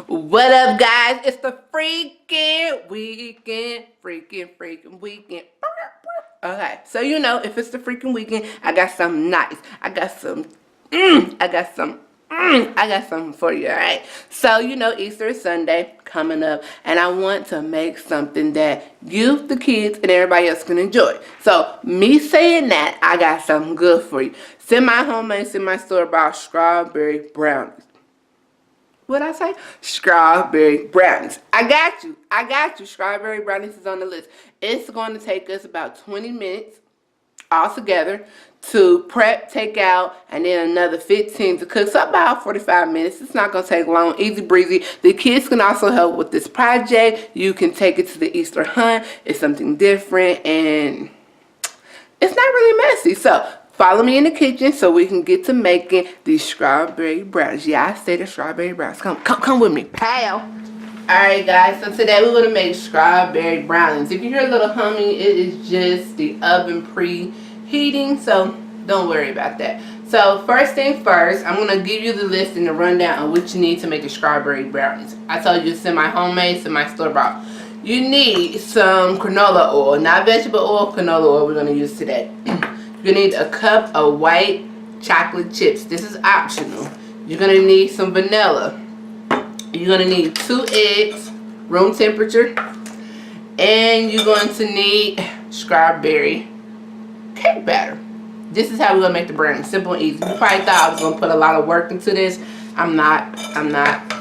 What up, guys? It's the freaking weekend. Freaking weekend. Okay, so you know, if it's the freaking weekend, I got something nice. I got something for you, alright? So, you know, Easter is Sunday coming up, and I want to make something that you, the kids, and everybody else can enjoy. So, me saying that, I got something good for you. Semi-homemade, semi-store-bought strawberry brownies. What I say? Strawberry brownies. I got you. Strawberry brownies is on the list. It's going to take us about 20 minutes altogether to prep, take out, and then another 15 to cook. So about 45 minutes. It's not going to take long. Easy breezy. The kids can also help with this project. You can take it to the Easter hunt. It's something different, and it's not really messy. So follow me in the kitchen so we can get to making these strawberry brownies. Yeah, I say the strawberry brownies. Come with me, pal. Alright, guys, so today we're going to make strawberry brownies. If you hear a little humming, it is just the oven preheating, so don't worry about that. So first thing first, I'm going to give you the list and the rundown on what you need to make the strawberry brownies. I told you semi-homemade, semi-store-bought. You need some canola oil, not vegetable oil, canola oil we're going to use today. You need a cup of white chocolate chips. This is optional. You're going to need some vanilla. You're going to need 2 eggs, room temperature. And you're going to need strawberry cake batter. This is how we're going to make the brownies. Simple and easy. You probably thought I was going to put a lot of work into this. I'm not.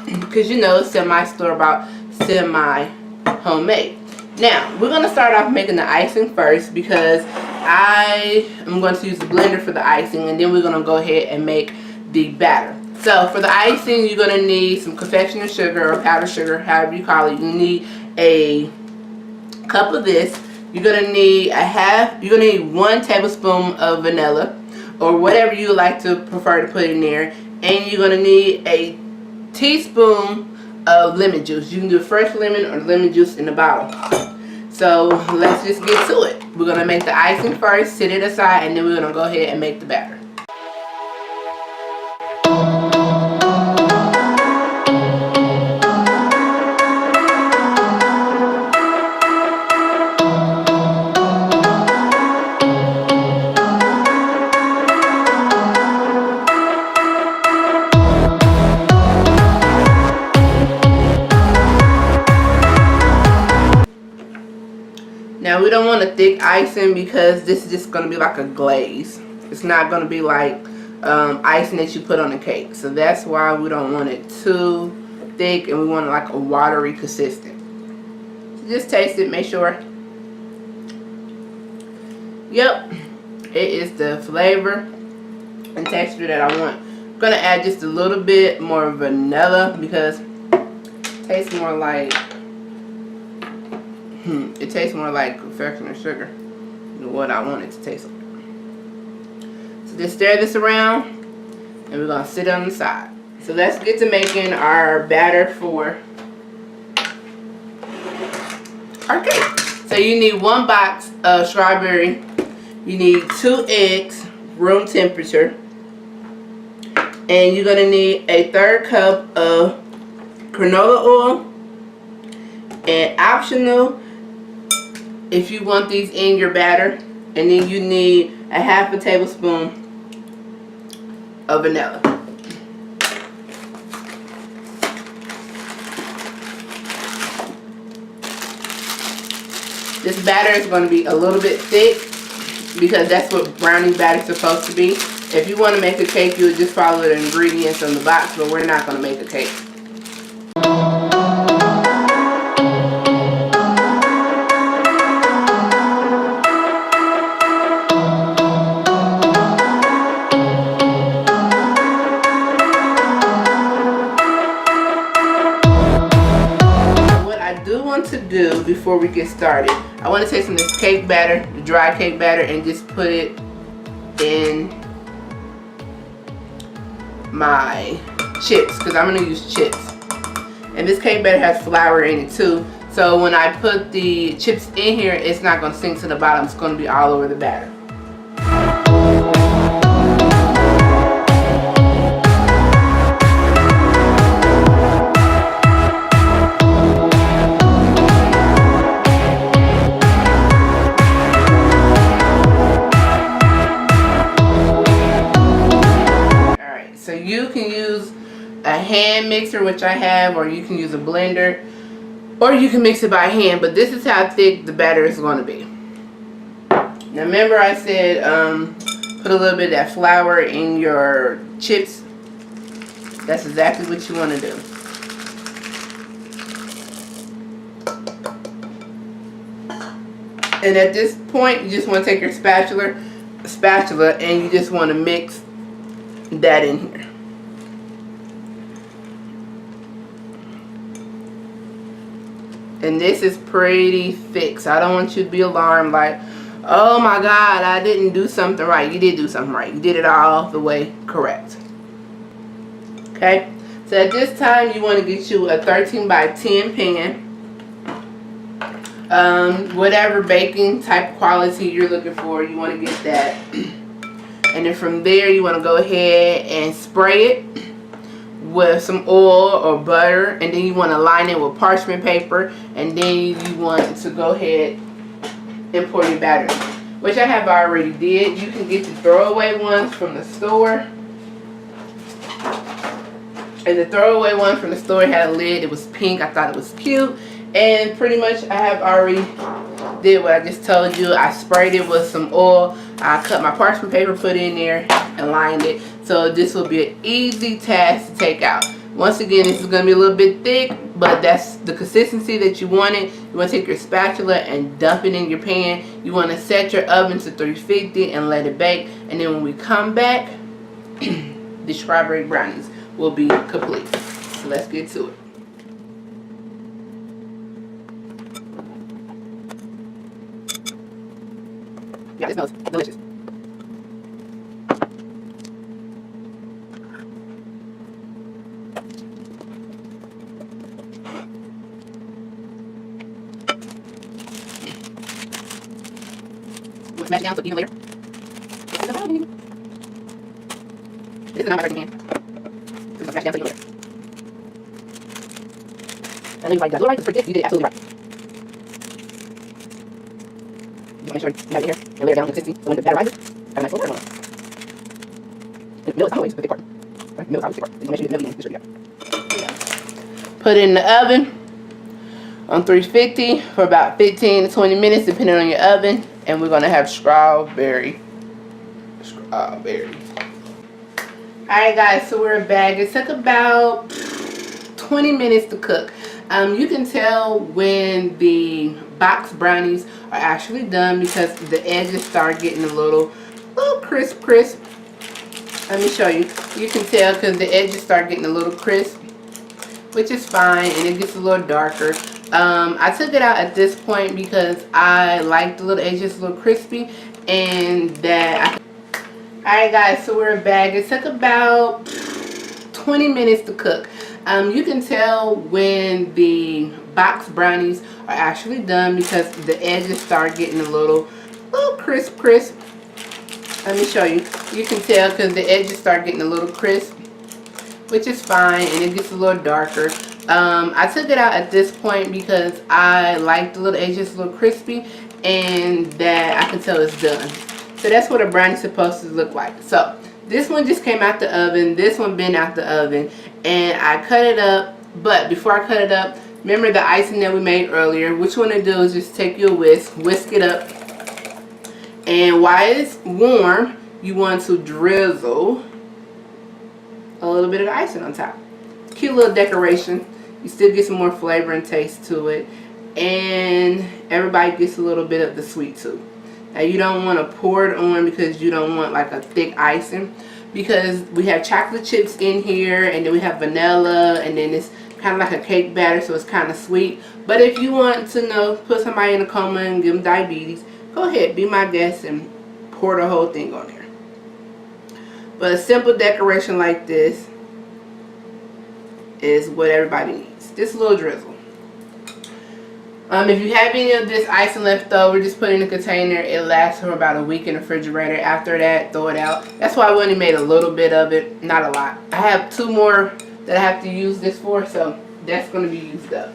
Because you know, semi-store-bought, semi-homemade. Now, we're going to start off making the icing first because I am going to use the blender for the icing, and then we're going to go ahead and make the batter. So for the icing, you're going to need some confectioner sugar or powdered sugar, however you call it. You need a cup of this. You're going to need you're going to need 1 tablespoon of vanilla or whatever you like to prefer to put in there. And you're going to need a teaspoon of lemon juice. You can do fresh lemon or lemon juice in the bottle. So let's just get to it. We're going to make the icing first, set it aside, and then we're going to go ahead and make the batter. Now we don't want a thick icing because this is just going to be like a glaze. It's not going to be like icing that you put on a cake. So that's why we don't want it too thick, and we want it like a watery consistent. So just taste it, make sure. Yep, it is the flavor and texture that I want. I'm going to add just a little bit more vanilla because it tastes more like confectioner sugar than what I want it to taste like. So just stir this around, and we're going to sit it on the side. So let's get to making our batter for our cake. So you need 1 box of strawberry. You need 2 eggs, room temperature. And you're going to need a 1/3 cup of canola oil. And optional, if you want these in your batter, and then you need a 1/2 tablespoon of vanilla. This batter is going to be a little bit thick because that's what brownie batter is supposed to be. If you want to make a cake, you would just follow the ingredients on the box, but we're not going to make a cake. To do before we get started, I want to take some of this cake batter, the dry cake batter, and just put it in my chips because I'm going to use chips. And this cake batter has flour in it too, so when I put the chips in here, it's not going to sink to the bottom. It's going to be all over the batter. You can use a hand mixer, which I have, or you can use a blender, or you can mix it by hand, but this is how thick the batter is going to be. Now remember I said put a little bit of that flour in your chips. That's exactly what you want to do. And at this point, you just want to take your spatula and you just want to mix that in here. And this is pretty thick, so I don't want you to be alarmed like, oh my God, I didn't do something right. You did do something right. You did it all the way correct. Okay, so at this time you want to get you a 13 by 10 pan. Whatever baking type quality you're looking for, you want to get that. And then from there you want to go ahead and spray it with some oil or butter, and then you want to line it with parchment paper, and then you want to go ahead and pour your batter, which I have already did. You can get the throwaway ones from the store, and the throwaway one from the store had a lid. It was pink. I thought it was cute. And pretty much I have already did what I just told you. I sprayed it with some oil. I cut my parchment paper, put it in there, and lined it. So this will be an easy task to take out. Once again, this is going to be a little bit thick, but that's the consistency that you wanted. You want to take your spatula and dump it in your pan. You want to set your oven to 350 and let it bake. And then when we come back, the strawberry brownies will be complete. So let's get to it. Yeah, it smells delicious. We'll smash it down so even later. This is not my working hand. So we'll smash it down so even later. I know you got it right, because for this you did it absolutely right. You want to make sure you have it here and lay it down consistency. So when the batter rises, have a nice little burn on it. And the middle is always the thick part. Right? The middle is always the thick part. So you make sure you get the middle in. Put it in the oven on 350 for about 15 to 20 minutes, depending on your oven. And we're going to have strawberry. Alright guys, so we're back. It took about 20 minutes to cook. You can tell when the box brownies are actually done because the edges start getting a little crisp. Let me show you. You can tell because the edges start getting a little crisp, which is fine, and it gets a little darker. I took it out at this point because I like the little edges a little crispy, and that Alright guys, so we're back. It took about 20 minutes to cook. You can tell when the box brownies are actually done because the edges start getting a little crisp. Let me show you. You can tell because the edges start getting a little crisp, which is fine, and it gets a little darker. I took it out at this point because I like the little edges a little crispy, and that I can tell it's done. So that's what a brownie's supposed to look like. So this one just came out the oven. This one been out the oven, and I cut it up. But before I cut it up, remember the icing that we made earlier? What you want to do is just take your whisk it up, and while it's warm, you want to drizzle a little bit of the icing on top. Cute little decoration. You still get some more flavor and taste to it, and everybody gets a little bit of the sweet too. Now you don't want to pour it on because you don't want like a thick icing, because we have chocolate chips in here, and then we have vanilla, and then it's kind of like a cake batter, so it's kind of sweet. But if you want to put somebody in a coma and give them diabetes, go ahead, be my guest and pour the whole thing on there. But a simple decoration like this is what everybody needs. Just a little drizzle. If you have any of this icing left over, just put it in a container. It lasts for about a week in the refrigerator. After that, throw it out. That's why I only made a little bit of it, not a lot. I have 2 more that I have to use this for, so that's going to be used up.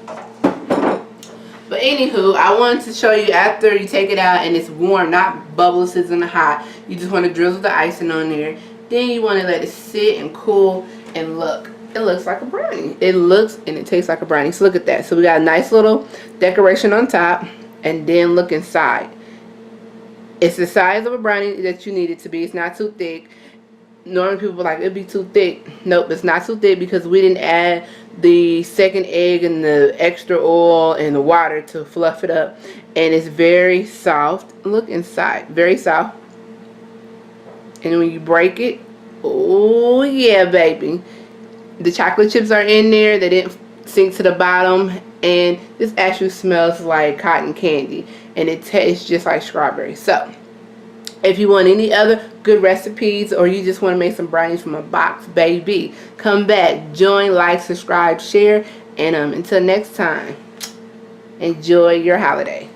But anywho, I wanted to show you after you take it out and it's warm, not bubbles, it's in the hot. You just want to drizzle the icing on there. Then you want to let it sit and cool. And look, it looks like a brownie. It looks and it tastes like a brownie. So look at that. So we got a nice little decoration on top, and then look inside. It's the size of a brownie that you need it to be. It's not too thick. Normally people are like, it'd be too thick. Nope, it's not too thick because we didn't add the second egg and the extra oil and the water to fluff it up. And it's very soft. Look inside, very soft. And when you break it, oh yeah, baby, the chocolate chips are in there. They didn't sink to the bottom, and this actually smells like cotton candy, and it tastes just like strawberry. So if you want any other good recipes, or you just want to make some brownies from a box, baby, come back, join, like, subscribe, share, and until next time, enjoy your holiday.